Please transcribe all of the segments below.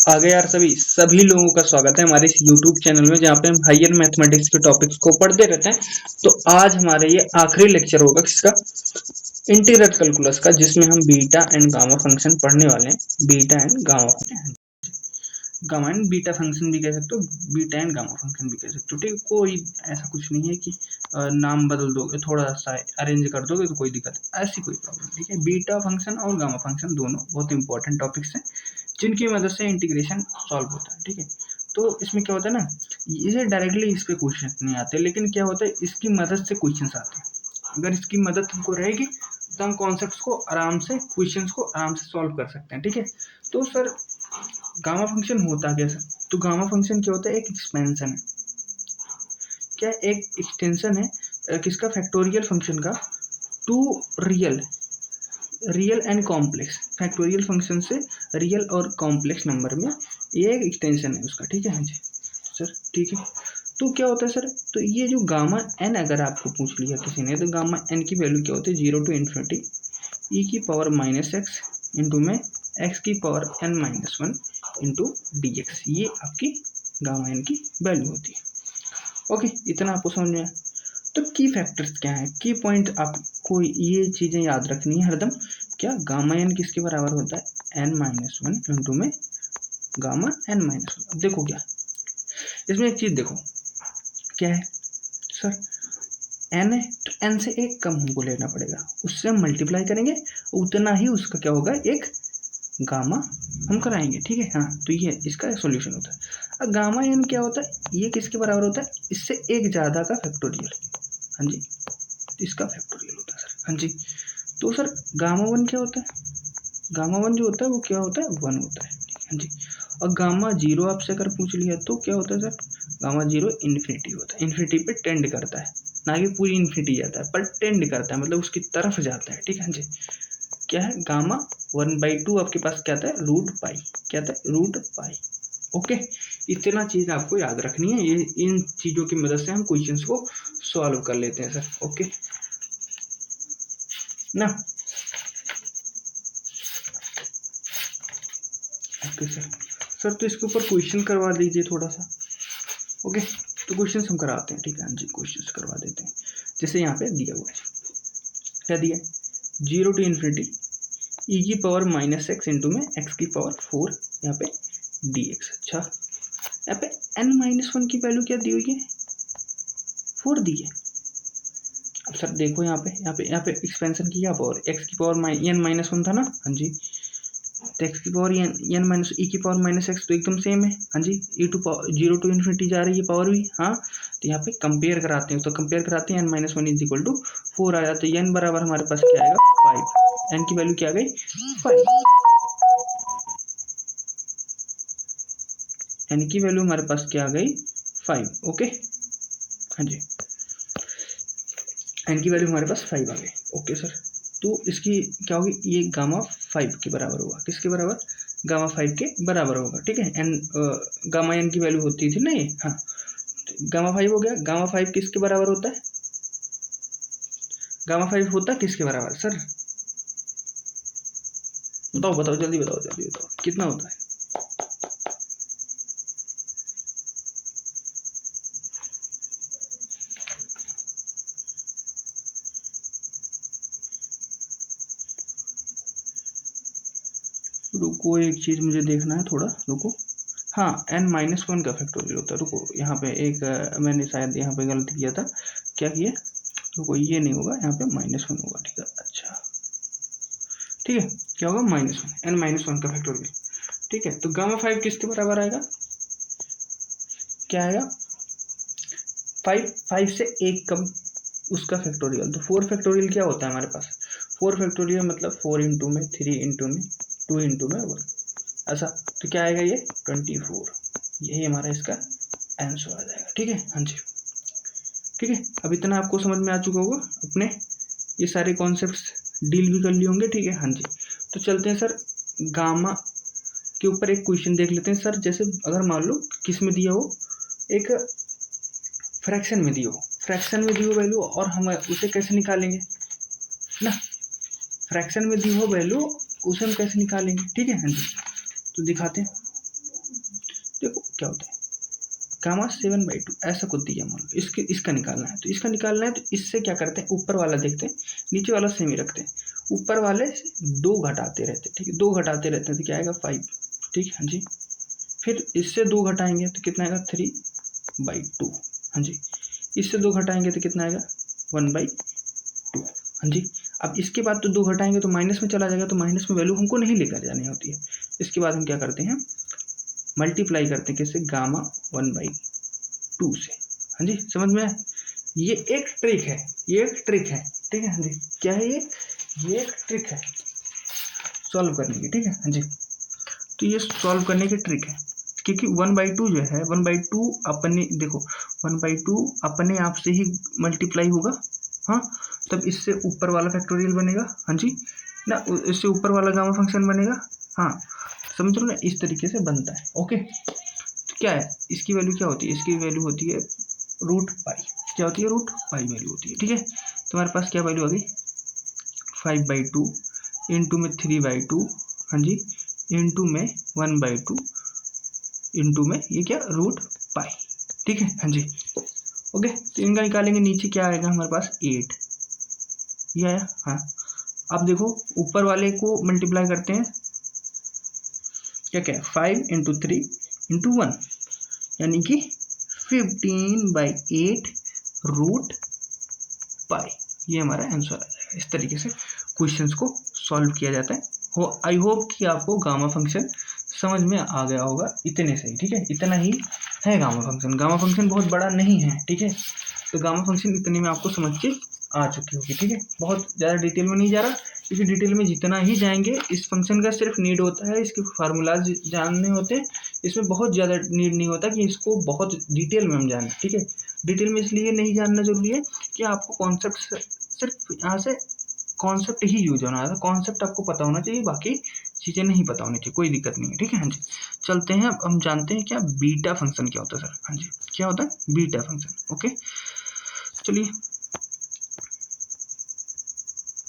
आगे यार सभी लोगों का स्वागत है हमारे इस YouTube चैनल में, जहाँ पे हम हायर मैथमेटिक्स के टॉपिक्स को पढ़ते रहते हैं। तो आज हमारे ये आखिरी लेक्चर होगा किसका, इंटीग्रल कैलकुलस का, जिसमें हम बीटा एंड गामा फंक्शन पढ़ने वाले हैं। Beta and gamma and beta function भी कह सकते हो, बीटा एंड गामा फंक्शन भी कह सकते हो। ठीक है, कोई ऐसा कुछ नहीं है कि नाम बदल दोगे, थोड़ा सा अरेंज कर दोगे तो कोई दिक्कत, ऐसी कोई प्रॉब्लम। ठीक है, बीटा फंक्शन और गामा फंक्शन दोनों बहुत इंपॉर्टेंट टॉपिक्स हैं, जिनकी मदद से इंटीग्रेशन सॉल्व होता है। ठीक है, तो इसमें क्या होता है ना, ये डायरेक्टली इस पे क्वेश्चन नहीं आते, लेकिन क्या होता है, इसकी मदद से क्वेश्चंस आते हैं। अगर इसकी मदद हमको रहेगी तो हम कॉन्सेप्ट्स को आराम से, क्वेश्चंस को आराम से सॉल्व कर सकते हैं। ठीक है, तो सर गामा फंक्शन होता क्या सर? तो गामा फंक्शन क्या होता है, एक एक्सपेंशन है, क्या एक एक्सटेंशन है किसका, फैक्टोरियल फंक्शन का, to real and complex. Factorial function से रियल और कॉम्प्लेक्स नंबर में ये एक एक्सटेंशन है उसका। ठीक है हाँ जी सर, ठीक है। तो क्या होता है सर, तो ये जो गामा एन अगर आपको पूछ लिया किसी ने, तो गामा एन की वैल्यू क्या होती है, 0 to इन्फिनिटी ई की पावर -x इंटू में एक्स की पावर n-1 इंटू dx, ये आपकी गामा एन की वैल्यू होती है। ओके, इतना आपको समझ में आया। तो की फैक्टर्स क्या है, की पॉइंट आपको ये चीज़ें याद रखनी है हरदम। क्या गामा एन किसके बराबर होता है, n-1 इंटू में गामा n-1। अब देखो क्या इसमें एक चीज़ देखो, क्या है सर, n है तो n से एक कम हमको लेना पड़ेगा, उससे हम मल्टीप्लाई करेंगे, उतना ही उसका क्या होगा, एक गामा हम कराएंगे। ठीक है हाँ, तो ये इसका सॉल्यूशन होता है। अब गामा एन क्या होता है, ये किसके बराबर होता है, इससे एक ज़्यादा का फैक्टोरियल। हाँ जी, इसका फैक्टोरियल होता है सर। हाँ जी, तो सर गामा वन क्या होता है, गामा वन जो होता है वो क्या होता है, 1 होता है। हाँ जी, और गामा जीरो आपसे अगर पूछ लिया तो क्या होता है सर, गामा जीरो इन्फिनिटी होता है, इन्फिनिटी पे टेंड करता है, ना कि पूरी इन्फिनिटी जाता है, पर टेंड करता है, मतलब उसकी तरफ जाता है। ठीक है हाँ जी, क्या है, गामा 1/2 आपके पास क्या आता है, रूट पाई, क्या आता है, रूट पाई। ओके, इतना चीज़ आपको याद रखनी है, ये इन चीज़ों की मदद से हम क्वेश्चंस को सॉल्व कर लेते हैं सर। ओके ना, ओके सर तो इसके ऊपर क्वेश्चन करवा दीजिए थोड़ा सा। ओके, तो क्वेश्चंस हम कराते हैं। ठीक है हाँ जी, क्वेश्चंस करवा देते हैं। जैसे यहाँ पे दिया हुआ है, क्या दिया है, 0 to इन्फिनिटी ई की पावर -x इंटू में एक्स की पावर 4 यहाँ पे dx। अच्छा, यहाँ पे n-1 की वैल्यू क्या दी हुई है, 4 दी है। अब सर देखो यहाँ पे एक्सपेंशन की क्या पावर, x की पावर n-1 था ना। हाँ जी, तो x की पावर n माइनस ई की पावर -x तो एकदम सेम है। हाँ जी, जीरो टू इन्फिनिटी जा रही है पावर भी। हाँ, तो यहाँ पे कंपेयर कराते हैं, तो कंपेयर कराते हैं, n-1 इज इक्वल टू 4 आया, तो n बराबर हमारे पास क्या आएगा, 5। n की वैल्यू क्या आ गई, 5। n की वैल्यू हमारे पास क्या आ गई, 5। ओके हाँ जी, n की वैल्यू हमारे पास 5 आ गई। ओके सर, तो इसकी क्या होगी, ये गामा 5 के बराबर होगा, किसके बराबर, गामा 5 के बराबर होगा। ठीक है, एन गामा एन की वैल्यू होती थी ना ये, हाँ, तो गामा 5 हो गया। गामा 5 किसके बराबर होता है, गामा 5 होता है किसके बराबर सर, बताओ जल्दी बताओ कितना होता है। रुको, एक चीज मुझे देखना है, थोड़ा रुको। हाँ, n-1 का फैक्टोरियल होता है। रुको, यहाँ पे एक मैंने शायद यहाँ पे गलत किया था, क्या किया, रुको, ये नहीं होगा, यहाँ पे -1 होगा। ठीक है, अच्छा ठीक है, क्या होगा, -1, n-1 का फैक्टोरियल। ठीक है, तो गामा 5 किसके बराबर आएगा, क्या आएगा, 5 से एक कम उसका फैक्टोरियल। तो 4 फैक्टोरियल क्या होता है हमारे पास, 4 फैक्टोरियल मतलब 4 इंटू में 3 इंटू में 2 इंटू में 1, ऐसा। तो क्या आएगा, ये 24, यही हमारा इसका आंसर आ जाएगा। ठीक है हाँ जी, ठीक है, अब इतना आपको समझ में आ चुका होगा, अपने ये सारे कॉन्सेप्ट्स डील भी कर लिए होंगे। ठीक है हाँ जी, तो चलते हैं सर, गामा के ऊपर एक क्वेश्चन देख लेते हैं सर। जैसे अगर मान लो किस में दिया हो, एक फ्रैक्शन में दिया हो, फ्रैक्शन में दी हो वैल्यू, और हम उसे कैसे निकालेंगे ना, फ्रैक्शन में दी हो वैल्यू, उसे हम कैसे निकालेंगे। ठीक है हाँ जी, तो दिखाते हैं। क्या होता है, गामा 7/2 ऐसा कुछ दिया मान लो, इसका निकालना है। तो इसका निकालना है तो इससे क्या करते हैं, ऊपर वाला देखते हैं, नीचे वाला सेम ही रखते हैं, ऊपर वाले से 2 घटाते रहते हैं, ठीक है, 2 घटाते रहते हैं तो क्या आएगा 5, ठीक है हाँ जी। फिर इससे 2 घटाएंगे तो कितना आएगा 3/2, हाँ जी। इससे 2 घटाएंगे तो कितना आएगा 1/2, हाँ जी। अब इसके बाद तो 2 घटाएंगे तो माइनस में चला जाएगा, तो माइनस में वैल्यू हमको नहीं लेकर जानी होती है। इसके बाद हम क्या करते हैं, मल्टीप्लाई करते हैं किससे, गामा 1/2 से, हाँ जी। समझ में आया? ये एक ट्रिक है, ये एक ट्रिक है, ठीक है हाँ जी। क्या है ये एक ट्रिक है सॉल्व करने की, ठीक है हाँ जी। तो ये सॉल्व करने की ट्रिक है, क्योंकि 1/2 जो है 1/2 अपने देखो 1/2 अपने आप से ही मल्टीप्लाई होगा, हाँ, तब इससे ऊपर वाला फैक्टोरियल बनेगा, हाँ जी ना, इससे ऊपर वाला गामा फंक्शन बनेगा, हाँ, समझ लो ना, इस तरीके से बनता है। ओके, तो क्या है इसकी वैल्यू, क्या होती है इसकी वैल्यू, होती है √π, क्या होती है √π वैल्यू होती है, ठीक है। तुम्हारे पास क्या वैल्यू आ गई, 5/2 इंटू में 3/2, हाँ जी, इंटू में 1/2 इंटू में ये क्या √π, ठीक है हाँ जी। ओके, तो इनका निकालेंगे, नीचे क्या आएगा हमारे पास 8, ये आया, हाँ। अब देखो ऊपर वाले को मल्टीप्लाई करते हैं, क्या क्या 5 इंटू 3 इंटू 1, यानी कि 15/8 √π, ये हमारा आंसर आ जाएगा। इस तरीके से क्वेश्चंस को सॉल्व किया जाता है। आई होप कि आपको गामा फंक्शन समझ में आ गया होगा, इतने से ही, ठीक है, इतना ही है गामा फंक्शन। गामा फंक्शन बहुत बड़ा नहीं है, ठीक है, तो गामा फंक्शन इतने में आपको समझ के आ चुकी होगी, ठीक है। बहुत ज़्यादा डिटेल में नहीं जा रहा, क्योंकि डिटेल में जितना ही जाएंगे, इस फंक्शन का सिर्फ नीड होता है इसके फार्मूलाज जानने होते हैं, इसमें बहुत ज़्यादा नीड नहीं होता कि इसको बहुत डिटेल में हम जानें, ठीक है। डिटेल में इसलिए नहीं जानना जरूरी है कि आपको कॉन्सेप्ट सिर्फ यहाँ से कॉन्सेप्ट ही यूज होना है, कॉन्सेप्ट आपको पता होना चाहिए, बाकी चीज़ें नहीं पता होनी चाहिए, कोई दिक्कत नहीं है, ठीक है हाँ जी। चलते हैं, अब हम जानते हैं क्या बीटा फंक्शन क्या होता है सर, हाँ जी, क्या होता है बीटा फंक्शन। ओके, चलिए,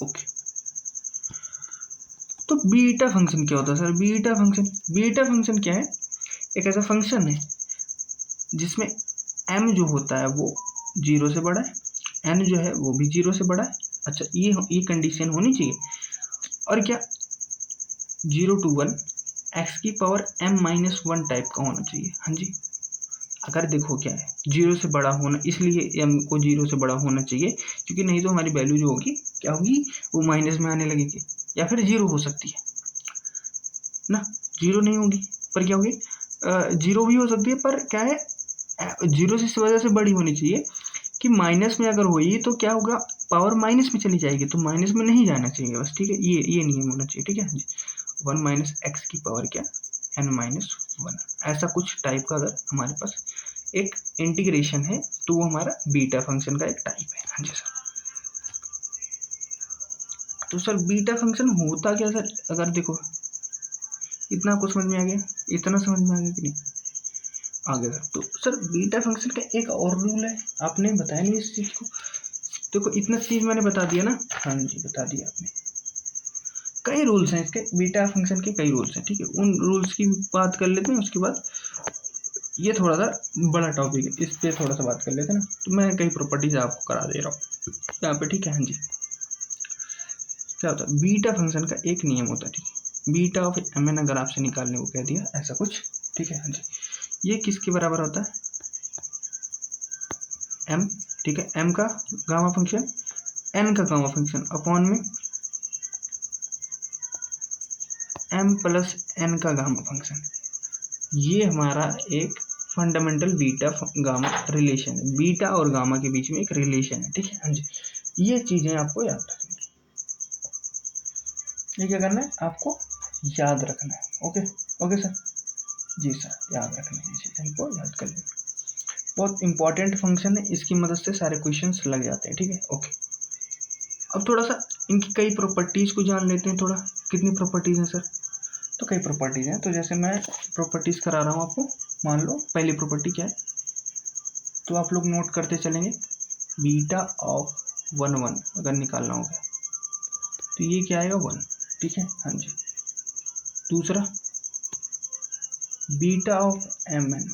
ओके, तो बीटा फंक्शन क्या होता है सर, बीटा फंक्शन क्या है, एक ऐसा फंक्शन है जिसमें m जो होता है वो 0 से बड़ा है, n जो है वो भी 0 से बड़ा है। अच्छा, ये कंडीशन होनी चाहिए, और क्या 0 to 1 x⁻m-1 टाइप का होना चाहिए, हाँ जी। अगर देखो क्या है 0 से बड़ा होना, इसलिए m को 0 से बड़ा होना चाहिए, क्योंकि नहीं तो हमारी वैल्यू जो होगी क्या होगी, वो माइनस में आने लगेगी, या फिर 0 हो सकती है ना, 0 नहीं होगी पर क्या होगी, 0 भी हो सकती है, पर क्या है 0 से इस वजह से बड़ी होनी चाहिए कि माइनस में अगर हुई तो क्या होगा, पावर माइनस में चली जाएगी, तो माइनस में नहीं जाना चाहिए बस, ठीक है, ये नियम होना चाहिए, ठीक है जी। 1 - x की पावर क्या n-1, ऐसा कुछ टाइप का अगर हमारे पास एक इंटीग्रेशन है तो वो हमारा बीटा फंक्शन का एक टाइप है, हाँ जी सर। तो सर बीटा फंक्शन होता क्या सर, अगर देखो इतना कुछ समझ में आ गया, इतना समझ में आ गया कि नहीं आ गया सर। तो सर बीटा फंक्शन का एक और रूल है, आपने बताया नहीं इस चीज़ को, देखो इतना चीज़ मैंने बता दिया ना, हाँ जी बता दिया आपने। कई रूल्स हैं इसके, बीटा फंक्शन के कई रूल्स हैं, ठीक है, उन रूल्स की बात कर लेते हैं, उसके बाद ये थोड़ा सा बड़ा टॉपिक है, इस पर थोड़ा सा बात कर लेते हैं ना। तो मैं कई प्रॉपर्टीज आपको करा दे रहा हूँ यहाँ पे, ठीक है हाँ जी। क्या होता है बीटा फंक्शन का एक नियम होता है, ठीक है, बीटा ऑफ mn अगर आपसे निकालने को कह दिया ऐसा कुछ, ठीक है हाँ जी, ये किसके बराबर होता है m, ठीक है, m का गामा फंक्शन n का गामा फंक्शन अपॉन में m प्लस n का गामा फंक्शन, ये हमारा एक फंडामेंटल बीटा गामा रिलेशन है, बीटा और गामा के बीच में एक रिलेशन है, ठीक है हाँ जी। ये चीज़ें आपको याद रखनी है, ये क्या करना है आपको याद रखना है, ओके ओके सर, जी सर याद रखना है, ये चीज़ हमको याद कर लेंगे, बहुत इंपॉर्टेंट फंक्शन है, इसकी मदद से सारे क्वेश्चंस लग जाते हैं, ठीक है ओके। अब थोड़ा सा इनकी कई प्रॉपर्टीज़ को जान लेते हैं, थोड़ा कितनी प्रॉपर्टीज़ हैं सर, तो कई प्रॉपर्टीज़ हैं, तो जैसे मैं प्रॉपर्टीज़ करा रहा हूँ आपको, मान लो पहली प्रॉपर्टी क्या है, तो आप लोग नोट करते चलेंगे, बीटा ऑफ 1 अगर निकालना होगा तो ये क्या आएगा 1, ठीक है हाँ जी। दूसरा बीटा ऑफ एम एन,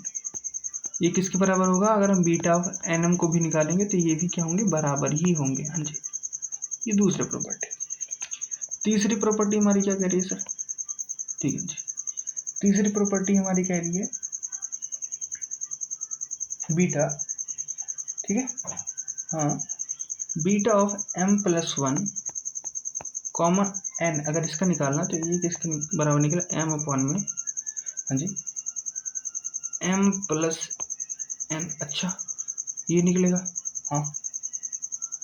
ये किसके बराबर होगा? अगर हम बीटा ऑफ एन एम को भी निकालेंगे तो ये भी क्या होंगे? बराबर ही होंगे। हाँ जी, ये दूसरी प्रॉपर्टी। तीसरी प्रॉपर्टी हमारी क्या कह रही है सर? ठीक है जी, तीसरी प्रॉपर्टी हमारी कह रही है बीटा, ठीक है, हाँ, beta of M plus one comma N, अगर इसका निकालना तो ये किसके बराबर निकला? एम अपॉन में, हाँ जी, एम प्लस एन। अच्छा, ये निकलेगा, हाँ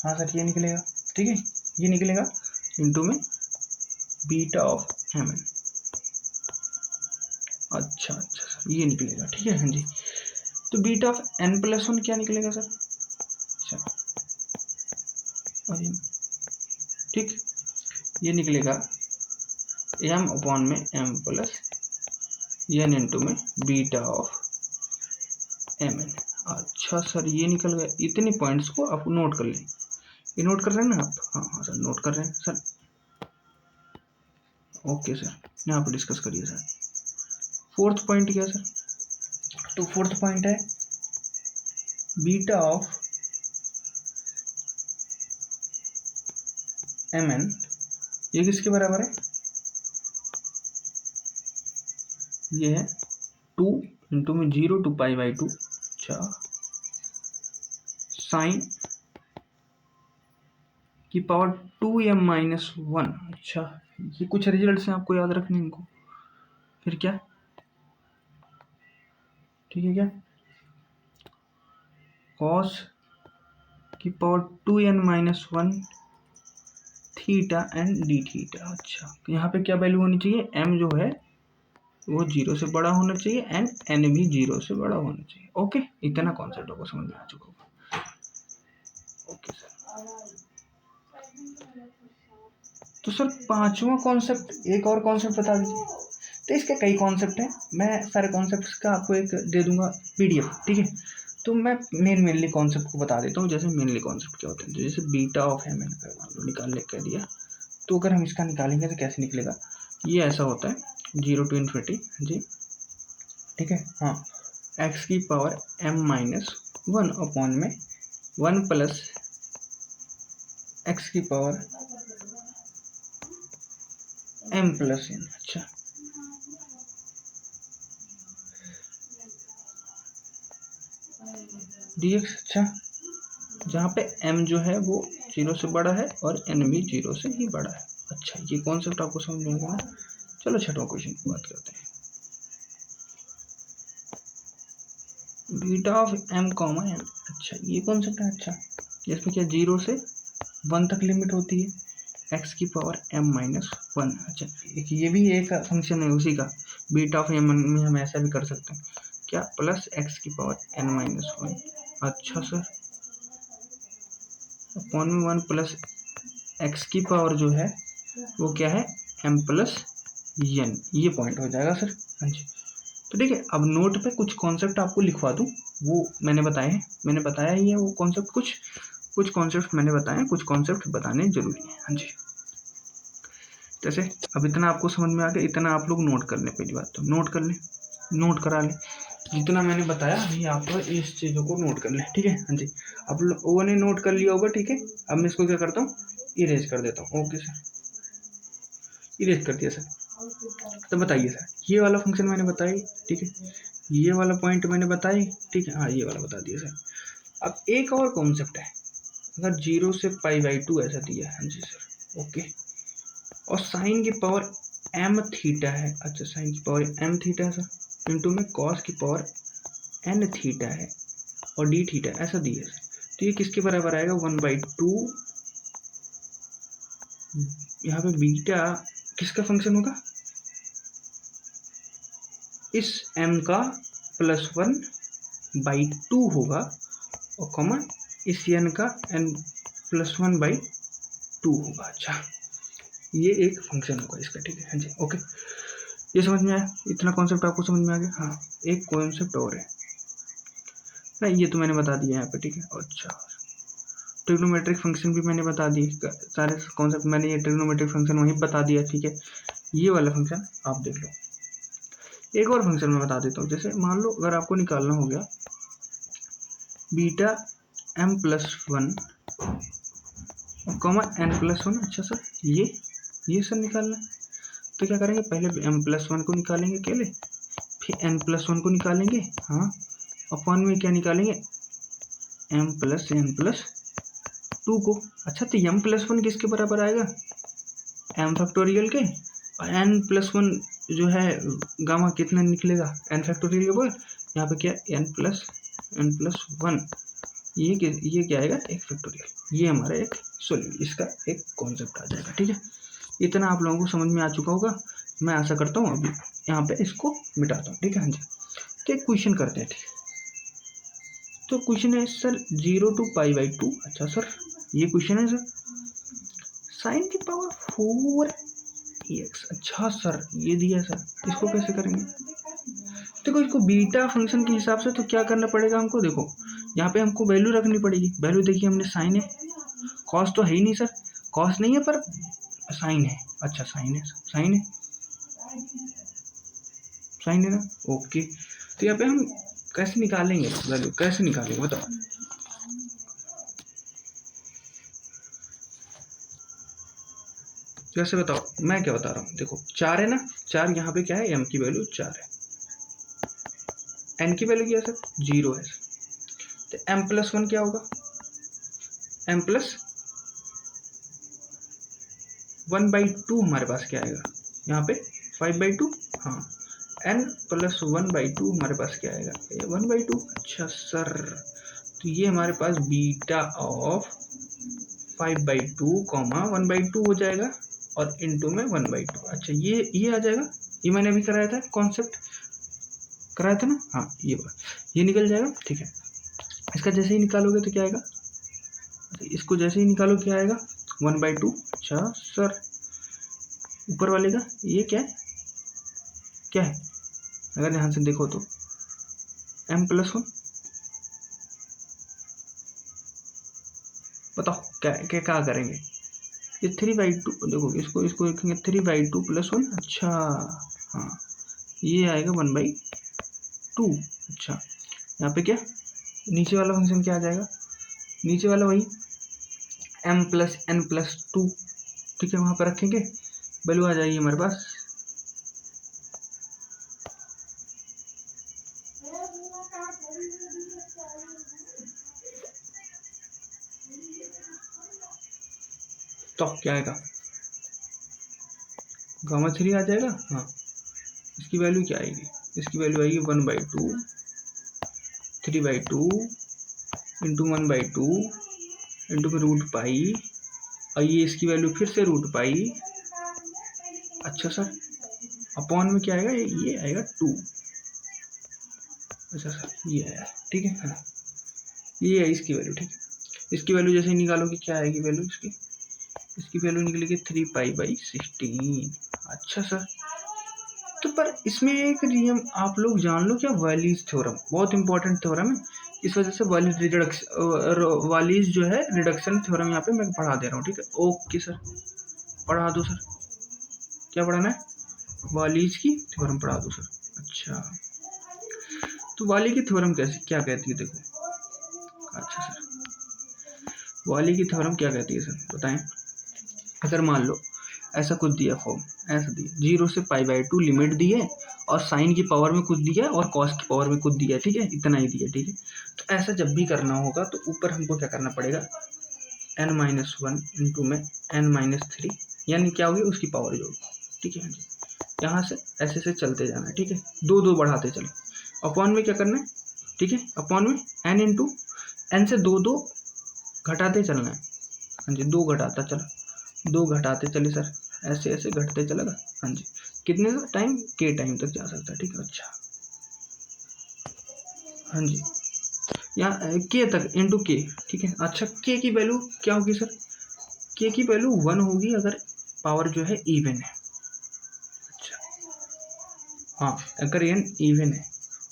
हाँ सर ये निकलेगा, ठीक है, ये निकलेगा इंटू में बीटा ऑफ एम एन। अच्छा अच्छा सर ये निकलेगा, ठीक है, हाँ जी। तो beta of N plus one क्या निकलेगा सर? अच्छा, और ये ठीक, ये निकलेगा एम अपॉन में एम प्लस एन इंटू में बीटा ऑफ एम एन। अच्छा सर ये निकल गया। इतने पॉइंट्स को आप नोट कर लें। ये नोट कर रहे हैं ना आप? हाँ हाँ सर नोट कर रहे हैं सर। ओके सर, यहाँ पर डिस्कस करिए सर। फोर्थ पॉइंट क्या सर? तो फोर्थ पॉइंट है बीटा ऑफ एम एन, ये किसके बराबर है? ये है 2 इंटू में 0 टू पाई बाई 2, अच्छा, साइन की पावर 2m माइनस 1। अच्छा, ये कुछ रिजल्ट्स हैं आपको याद रखने इनको। फिर क्या, ठीक है क्या, कॉस की power 2n minus 1 theta and D theta. अच्छा, यहाँ पे क्या वैल्यू होनी चाहिए? m जो है वो 0 से बड़ा होना चाहिए एंड n भी 0 से बड़ा होना चाहिए। ओके, इतना कॉन्सेप्ट आपको समझ में आ चुका होगा। ओके सर, तो सर पांचवा कॉन्सेप्ट, एक और कॉन्सेप्ट बता दीजिए। तो इसके कई कॉन्सेप्ट हैं, मैं सारे कॉन्सेप्ट्स का आपको एक दे दूंगा पीडीएफ, ठीक है। तो मैं मेनली कॉन्सेप्ट को बता देता हूँ। जैसे मेनली कॉन्सेप्ट क्या होते हैं, जैसे बीटा ऑफ एम एन का निकालने कह दिया, तो अगर हम इसका निकालेंगे तो कैसे निकलेगा? ये ऐसा होता है 0 to इन्फिनिटी जी, ठीक है, हाँ, एक्स की पावर m माइनस 1 अपॉन में 1 प्लस एक्स की पावर m प्लस n। अच्छा, dx। अच्छा, जहाँ पे m जो है वो 0 से बड़ा है और n भी 0 से ही बड़ा है। अच्छा, ये कॉन्सेप्ट आपको समझ में आ गया ना? चलो छठवां क्वेश्चन की बात करते हैं। Beta of m comma n। अच्छा, ये कॉन्सेप्ट है। अच्छा, इसमें क्या 0 से 1 तक लिमिट होती है x की पावर m माइनस 1। अच्छा, ये भी एक फंक्शन है उसी का, बीटा ऑफ m में हम ऐसा भी कर सकते हैं क्या, प्लस x की पावर n माइनस 1। अच्छा सर, अपॉन में 1 प्लस एक्स की पावर जो है वो क्या है, m प्लस n। ये पॉइंट हो जाएगा सर। हाँ जी, तो ठीक है, अब नोट पे कुछ कॉन्सेप्ट आपको लिखवा दूँ, वो मैंने बताए हैं, मैंने बताया ही है वो कॉन्सेप्ट, कुछ कॉन्सेप्ट मैंने बताए हैं, कुछ कॉन्सेप्ट बताने जरूरी है। हाँ जी, जैसे अब इतना आपको समझ में आ गया, इतना आप लोग नोट कर लें। पहली बात तो नोट कर लें, नोट करा लें जितना मैंने बताया अभी, आप इस चीज़ों को नोट कर लें, ठीक है। हाँ जी, आप लोगों ने नोट कर लिया होगा, ठीक है। अब मैं इसको क्या करता हूँ, इरेज कर देता हूँ। ओके सर, इरेज कर दिया सर। तो बताइए सर, ये वाला फंक्शन मैंने बताई, ठीक है, ये वाला पॉइंट मैंने बताई, ठीक है, हाँ ये वाला बता दिया सर। अब एक और कॉन्सेप्ट है, अगर 0 से पाई बाई 2 ऐसा दिया है। हाँ जी सर, ओके, और साइन की पावर m थीटा है। अच्छा, साइन की पावर m थीटा है सर, इंटू में कॉस की पावर n थीटा है और d थीटा ऐसा दिया है। तो ये किसके बराबर आएगा, 1/2। यहाँ पे बीटा किसका फंक्शन होगा, इस m का प्लस 1/2 होगा, और कॉमा इस n का n प्लस 1/2 होगा। अच्छा, ये एक फंक्शन होगा इसका, ठीक है। हाँ जी, ओके, ये समझ में आया? इतना कॉन्सेप्ट आपको समझ में आ गया? हाँ, एक कॉन्सेप्ट और है ना, ये तो मैंने बता दिया यहाँ पे, ठीक है। अच्छा, ट्रिग्नोमेट्रिक फंक्शन भी मैंने बता दी, सारे कॉन्सेप्ट मैंने ये ट्रिग्नोमेट्रिक फंक्शन वहीं बता दिया, ठीक है। ये वाला फंक्शन आप देख लो, एक और फंक्शन मैं बता देता हूँ। जैसे मान लो अगर आपको निकालना हो गया बीटा m+1 कॉमा n+1, अच्छा सर ये सर निकालना है। तो क्या करेंगे, पहले m+1 को निकालेंगे अकेले, फिर n+1 को निकालेंगे, हाँ, अपॉन में क्या निकालेंगे m+n+2 को। अच्छा तो m+1 किसके बराबर आएगा, m फैक्टोरियल के, और n+1 जो है गामा कितना निकलेगा n फैक्टोरियल के ऊपर, यहाँ पे क्या n+1, ये क्या आएगा एक फैक्टोरियल। ये हमारा एक इसका एक कॉन्सेप्ट आ जाएगा। ठीक है, इतना आप लोगों को समझ में आ चुका होगा, मैं आशा करता हूँ। अभी यहाँ पे इसको मिटाता हूँ। ठीक है, हाँ जी, तो एक क्वेश्चन करते हैं। ठीक है, तो क्वेश्चन है सर 0 to π/2। अच्छा सर ये क्वेश्चन है सर, sin की पावर 4x। अच्छा सर ये दिया सर, इसको कैसे करेंगे। देखो इसको बीटा फंक्शन के हिसाब से तो क्या करना पड़ेगा हमको, देखो यहाँ पे हमको वैल्यू रखनी पड़ेगी। वैल्यू देखिए हमने साइन है, कॉस तो है ही नहीं सर, कॉस नहीं है पर साइन है। अच्छा साइन है, साइन है, साइन है ना, ओके। तो यहाँ पे हम कैसे निकालेंगे वैल्यू, कैसे निकालेंगे बताओ। कैसे बताओ, मैं क्या बता रहा हूँ, देखो 4 है ना, 4 यहाँ पे क्या है, m की वैल्यू 4 है, n की वैल्यू क्या है सर 0 है। तो m+1 क्या होगा, m+1/2 हमारे पास क्या आएगा यहाँ पे 5/2, हाँ, n+1/2 हमारे पास क्या आएगा 1/2। अच्छा सर, तो ये हमारे पास बीटा ऑफ 5/2 1/2 हो जाएगा, और इनटू में 1/2। अच्छा ये आ जाएगा, ये मैंने अभी कराया था, कॉन्सेप्ट कराया था ना, हाँ ये निकल जाएगा। ठीक है, इसका जैसे ही निकालोगे तो क्या आएगा, इसको जैसे ही निकालो क्या आएगा 1/2। अच्छा सर ऊपर वाले का ये क्या है, अगर ध्यान से देखो तो m+1, बताओ क्या करेंगे, ये 3/2, देखो इसको लिखेंगे 3/2 + 1। अच्छा हाँ, ये आएगा 1/2। अच्छा यहाँ पे क्या, नीचे वाला फंक्शन क्या आ जाएगा, नीचे वाला वही m+n+2। ठीक है, वहाँ पर रखेंगे, वैल्यू आ जाएगी हमारे पास तो क्या आएगा, गामा 3 आ जाएगा। हाँ, इसकी वैल्यू क्या आएगी, इसकी वैल्यू आएगी 1/2 3/2 इंटू 1/2 इंटू में √π, और ये इसकी वैल्यू फिर से √π। अच्छा सर अपॉन में क्या आएगा, ये आएगा 2। अच्छा सर ये आया, ठीक है हाँ, ये है इसकी वैल्यू। ठीक है, इसकी वैल्यू जैसे निकालोगे क्या आएगी वैल्यू, इसकी वैल्यू निकलेगी 3π/16। अच्छा सर, तो पर इसमें एक नियम आप लोग जान लो क्या, वालीज थ्योरम बहुत इंपॉर्टेंट थ्योरम है। इस वजह से वालीज जो है रिडक्शन थ्योरम यहाँ पे मैं पढ़ा दे रहा हूँ। ठीक है, ओके सर पढ़ा दो सर, क्या पढ़ाना है, वालीज की थ्योरम पढ़ा दो सर। अच्छा तो वाली की थ्योरम कैसे क्या कहती है, देखो। अच्छा सर वाली की थ्योरम क्या कहती है सर बताएं। अगर मान लो ऐसा कुछ दिया फॉर्म, ऐसा दिया 0 से π/2 लिमिट दी है, और साइन की पावर में कुछ दिया है, और कॉस की पावर में कुछ दिया है। ठीक है, इतना ही दिया। ठीक है, तो ऐसा जब भी करना होगा तो ऊपर हमको क्या करना पड़ेगा, n-1 इंटू में n-3, यानी क्या होगी उसकी पावर जोड़। ठीक है, यहाँ से ऐसे चलते जाना है। ठीक है, 2 बढ़ाते चलो, अपॉन में क्या करना है, ठीक है, अपॉन में n इंटू n से 2 घटाते चलना है। हाँ जी 2 घटाता चला, 2 घटाते चले सर, ऐसे घटते चलेगा। हाँ जी, कितने टाइम, के टाइम तक जा सकता है। ठीक है, अच्छा हाँ जी, यहाँ के तक इंटू के। ठीक है, अच्छा के की वैल्यू क्या होगी सर, के की वैल्यू 1 होगी अगर पावर जो है इवन है। अच्छा हाँ, अगर n इवन है,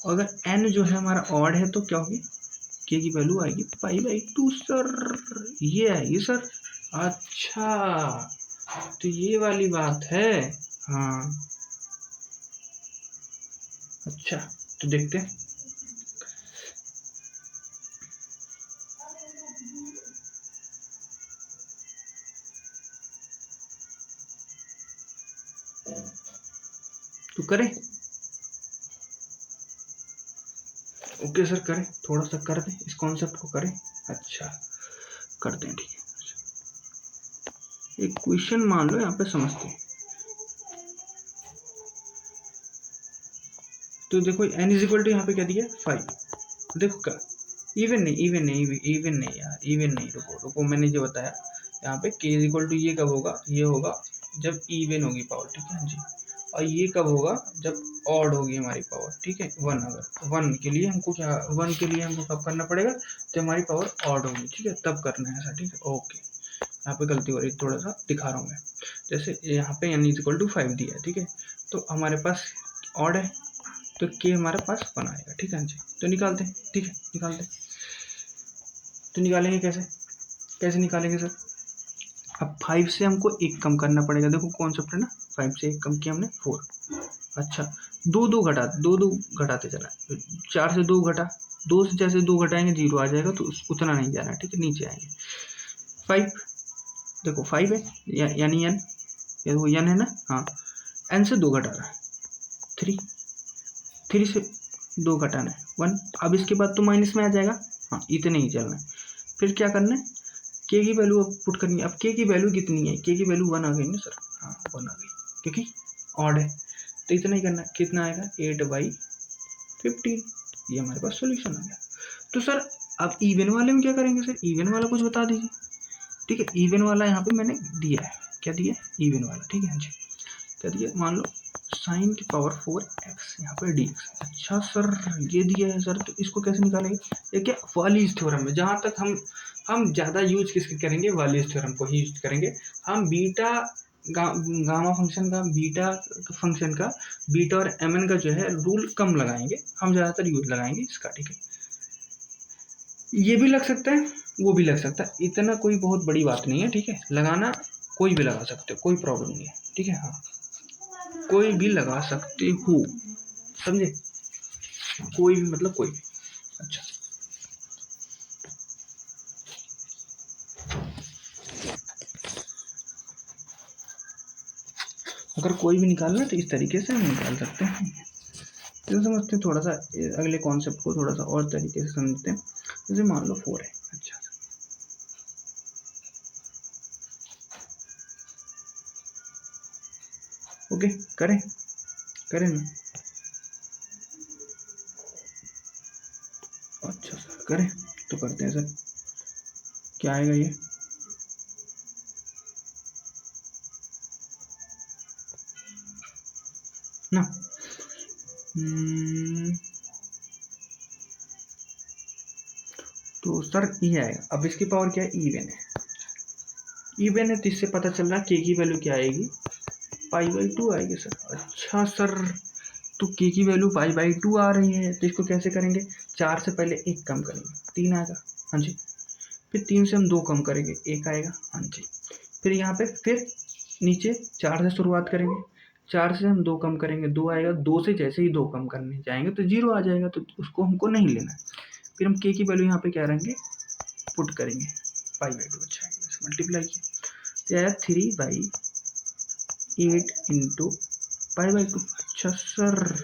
और अगर n जो है हमारा ऑड है तो क्या होगी, के की वैल्यू आएगी π/2 सर, ये आएगी सर। अच्छा तो ये वाली बात है। हाँ अच्छा तो देखते हैं। तो करें, ओके सर करें, थोड़ा सा कर दें इस कॉन्सेप्ट को करें। अच्छा करते हैं, ठीक है। एक क्वेश्चन मान लो यहाँ पे समझते हैं। तो देखो n इज इक्वल टू यहाँ पे क्या दिया 5। देखो क्या इवन नहीं, इवन नहीं, इवन नहीं यार, इवन नहीं, रुको रुको, मैंने जो बताया यहाँ पे k इज इक्वल टू ये कब होगा, ये होगा जब इवन होगी पावर, ठीक है जी। और ये कब होगा, जब ऑड होगी हमारी पावर, ठीक है। 1 अगर 1 के लिए हमको क्या, 1 के लिए हमको कब करना पड़ेगा, जब हमारी पावर ऑड होगी, ठीक है, तब करना है ऐसा, ठीक है। ओके यहाँ पे गलती हो रही है, थोड़ा सा दिखा रहा हूँ मैं। जैसे यहाँ पे n इज इक्वल टू 5 दिया है, ठीक है। तो हमारे पास ऑड है तो k हमारे पास 1 आएगा, ठीक है जी। तो निकालते हैं, ठीक है निकालते हैं। तो निकालेंगे कैसे, कैसे निकालेंगे सर। अब 5 से हमको एक कम करना पड़ेगा, देखो कॉन्सेप्ट है ना, 5 से एक कम किया हमने 4। अच्छा दो दो घटाते चला, 4 से 2 घटा, 2 से जैसे 2 घटाएंगे 0 आ जाएगा, तो उतना नहीं जाना, ठीक है, नीचे आएंगे। 5 देखो 5 है यानी n, ये वो n है ना, हाँ n से 2 घटा रहा है 3, 3 से 2 घटाना है 1। अब इसके बाद तो माइनस में आ जाएगा, हाँ इतने ही चलना है। फिर क्या करना है, k की वैल्यू अब पुट करनी है। अब k की वैल्यू कितनी है, k की वैल्यू 1 आ गई ना सर, हाँ 1 आ गई क्योंकि ऑड है, तो इतना ही करना है। कितना आएगा 8/15, ये हमारे पास सॉल्यूशन आ गया। तो सर अब इवन वाले में क्या करेंगे सर, इवन वाला कुछ बता दीजिए, ठीक है। इवन वाला यहाँ पे मैंने दिया है, क्या दिया है इवन वाला, ठीक है जी। क्या दिया, मान लो साइन की पावर 4x यहाँ पे dx। अच्छा सर ये दिया है सर, तो इसको कैसे निकालेंगे, ये क्या वालीज थ्योरम है। जहाँ तक हम ज़्यादा यूज किसके करेंगे, वालीज थ्योरम को ही यूज करेंगे। हम बीटा गामा फंक्शन का, बीटा और mn का जो है रूल कम लगाएंगे, हम ज़्यादातर यूज लगाएंगे इसका, ठीक है। ये भी लग सकता है, वो भी लग सकता है, इतना कोई बहुत बड़ी बात नहीं है, ठीक है। लगाना कोई भी लगा सकते हो, कोई प्रॉब्लम नहीं है, ठीक है। हाँ कोई भी लगा सकते हो, समझे, कोई भी मतलब कोई भी। अच्छा अगर कोई भी निकालना तो इस तरीके से हम निकाल सकते हैं, तो समझते हैं। थोड़ा सा अगले कॉन्सेप्ट को थोड़ा सा और तरीके से समझते हैं। जैसे मान लो 4 है, अच्छा ओके करें, करें ना, अच्छा सर करें, तो करते हैं सर। क्या आएगा ये, ना तो सर ये आएगा। अब इसकी पावर क्या है, इवन है, इवन है, तो इससे पता चल रहा है k की वैल्यू क्या आएगी, π/2 आएगी सर। अच्छा सर तो k की वैल्यू π/2 आ रही है, तो इसको कैसे करेंगे, 4 से पहले 1 कम करेंगे 3 आएगा, हाँ जी। फिर 3 से हम 2 कम करेंगे 1 आएगा, हाँ जी। फिर यहाँ पे फिर नीचे 4 से शुरुआत करेंगे, 4 से हम 2 कम करेंगे 2 आएगा, 2 से जैसे ही 2 कम करने जाएंगे तो 0 आ जाएगा, तो उसको हमको नहीं लेना है। फिर हम k की वैल्यू यहाँ पे क्या रहेंगे, पुट करेंगे π/2, अच्छा मल्टीप्लाई किया तो आया 3/8 इंटू π/2। अच्छा सर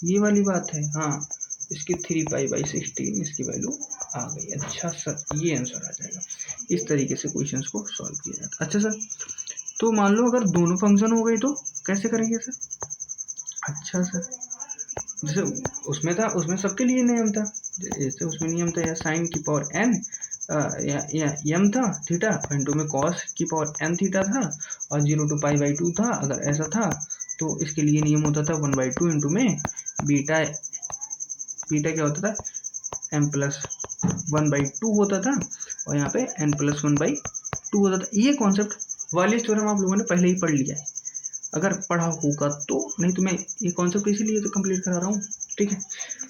ये वाली बात है, हाँ इसकी 3π/16 इसकी वैल्यू आ गई। अच्छा सर ये आंसर आ जाएगा। इस तरीके से क्वेश्चंस को सॉल्व किया जाता है। अच्छा सर तो मान लो अगर दोनों फंक्शन हो गए तो कैसे करेंगे सर। अच्छा सर जैसे उसमें था, उसमें सबके लिए नियम था, जैसे उसमें नियम था या साइन की पावर n या यम था थीटा, इंटू में कॉस की पावर n थीटा था, और 0 to π/2 था। अगर ऐसा था तो इसके लिए नियम होता था 1/2 इंटू में बीटा, बीटा क्या होता था m+1/2 होता था, और यहाँ पे n+1/2 होता था। ये कॉन्सेप्ट वालिस थ्योरम आप लोगों ने पहले ही पढ़ लिया है, अगर पढ़ा होगा तो, नहीं तो मैं ये कॉन्सेप्ट इसीलिए तो कंप्लीट करा रहा हूँ, ठीक है।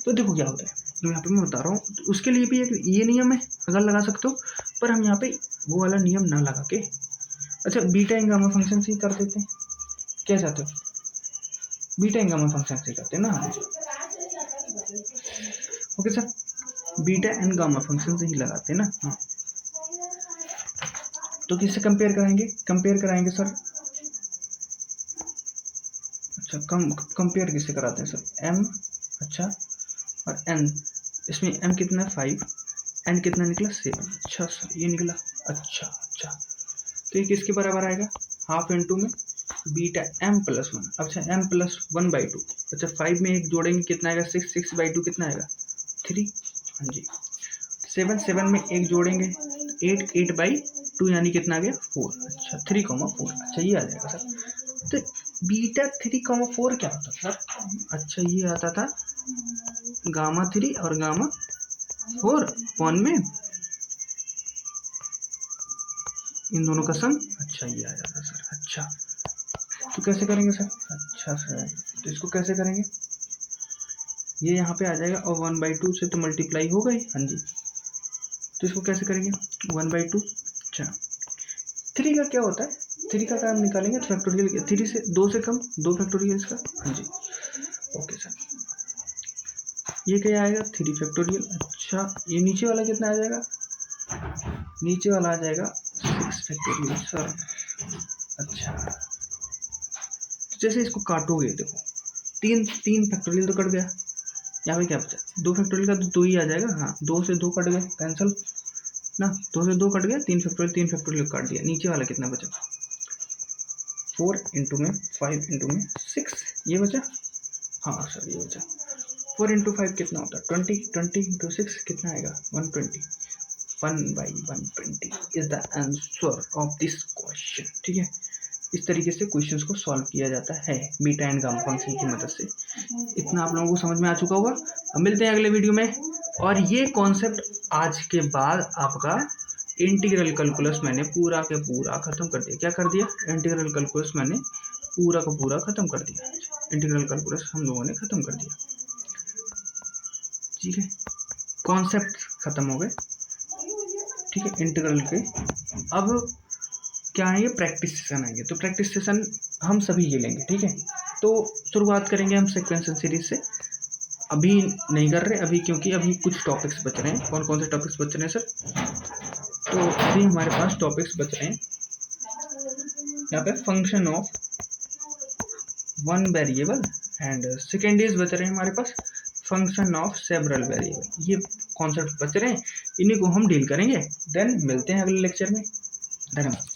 तो देखो क्या होता है, तो यहाँ पे मैं बता रहा हूँ, तो उसके लिए भी एक ये नियम है, अगर लगा सकते हो, पर हम यहाँ पे वो वाला नियम ना लगा के, अच्छा बीटा इन गामा फंक्शन से ही कर देते हैं, क्या चाहते हो। बीटा एंड गामा फंक्शन से करते हैं ना। Okay sir, beta and gamma function से ही लगाते हैं ना। हाँ, तो किससे कंपेयर कराएंगे? कंपेयर कराएंगे सर, अच्छा कंपेयर किससे कराते हैं सर? एम, अच्छा, और एन, इसमें एम कितना है 5, एन कितना निकला 7। अच्छा सर ये निकला, अच्छा अच्छा, तो ये किसके बराबर आएगा? हाफ इंटू में बीटा एम प्लस 1, अच्छा एम प्लस 1/2, अच्छा 5 में एक जोड़ेंगे कितना आएगा? 6, 6/2 कितना आएगा? 3, हाँ जी। 7, 7 में एक जोड़ेंगे 8, 8/2 यानी कितना आ गया? 4, अच्छा 3,4, अच्छा ये आ जाएगा सर। तो बीटा 3,4 क्या होता था सर? अच्छा ये आता था गामा 3 और गामा 4 1 में इन दोनों का सम, अच्छा ये आ जाता सर। अच्छा तो कैसे करेंगे सर? अच्छा सर तो इसको कैसे करेंगे? ये यहाँ पे आ जाएगा और 1/2 से तो मल्टीप्लाई हो गई, हाँ जी। तो इसको कैसे करेंगे? 1/2, अच्छा 3 का क्या होता है? 3 का काम निकालेंगे तो फैक्टोरियल 3 से 2 से कम 2 फैक्टोरियल इसका, हाँ जी। ओके सर, ये क्या आएगा? 3 फैक्टोरियल, अच्छा ये नीचे वाला कितना आ जाएगा? नीचे वाला आ जाएगा 6 फैक्टोरियल सर। अच्छा जैसे इसको काटोगे देखो, 3 फैक्टोरियल तो कट गया, यहाँ पे क्या बचा? 2 फैक्टोरियल का तो 2 ही आ जाएगा, हाँ 2 से 2 कट गए, कैंसिल ना, 2 से 2 कट गया, 3 फैक्टोरियल काट दिया, नीचे वाला कितना बचा? 4 इंटू में 5 इंटू में 6 ये बचा, हाँ सर ये बचा। 4 इंटू 5 कितना होता है? 20, 20 इंटू 6 कितना आएगा? 120, 1/120 is the answer of this question. ठीक है, इस तरीके से क्वेश्चंस को सॉल्व किया जाता है बीटा एंड गामा फंक्शन की मदद से। इतना आप लोगों को समझ में आ चुका होगा। अब मिलते हैं अगले वीडियो में। और ये कॉन्सेप्ट आज के बाद आपका इंटीग्रल कैलकुलस मैंने पूरा के पूरा खत्म कर दिया। क्या कर दिया? इंटीग्रल कैलकुलस मैंने पूरा का पूरा खत्म कर दिया। इंटीग्रल कैलकुलस हम लोगों ने खत्म कर दिया, ठीक है, कॉन्सेप्ट खत्म हो गए, ठीक है, इंटीग्रल के। अब क्या आएंगे? प्रैक्टिस सेशन आएंगे। तो प्रैक्टिस सेशन हम सभी ये लेंगे, ठीक है। तो शुरुआत करेंगे हम सीक्वेंशियल सीरीज से। अभी नहीं कर रहे अभी, क्योंकि अभी कुछ टॉपिक्स बच रहे हैं। कौन कौन से टॉपिक्स बच रहे हैं सर? तो अभी हमारे पास टॉपिक्स बच रहे हैं यहाँ पे, function of one variable, and second is बच रहे हैं हमारे पास फंक्शन ऑफ सेवरल वेरिएबल। ये कॉन्सेप्ट बच रहे हैं, इन्हीं को हम डील करेंगे। देन मिलते हैं अगले लेक्चर में। धन्यवाद।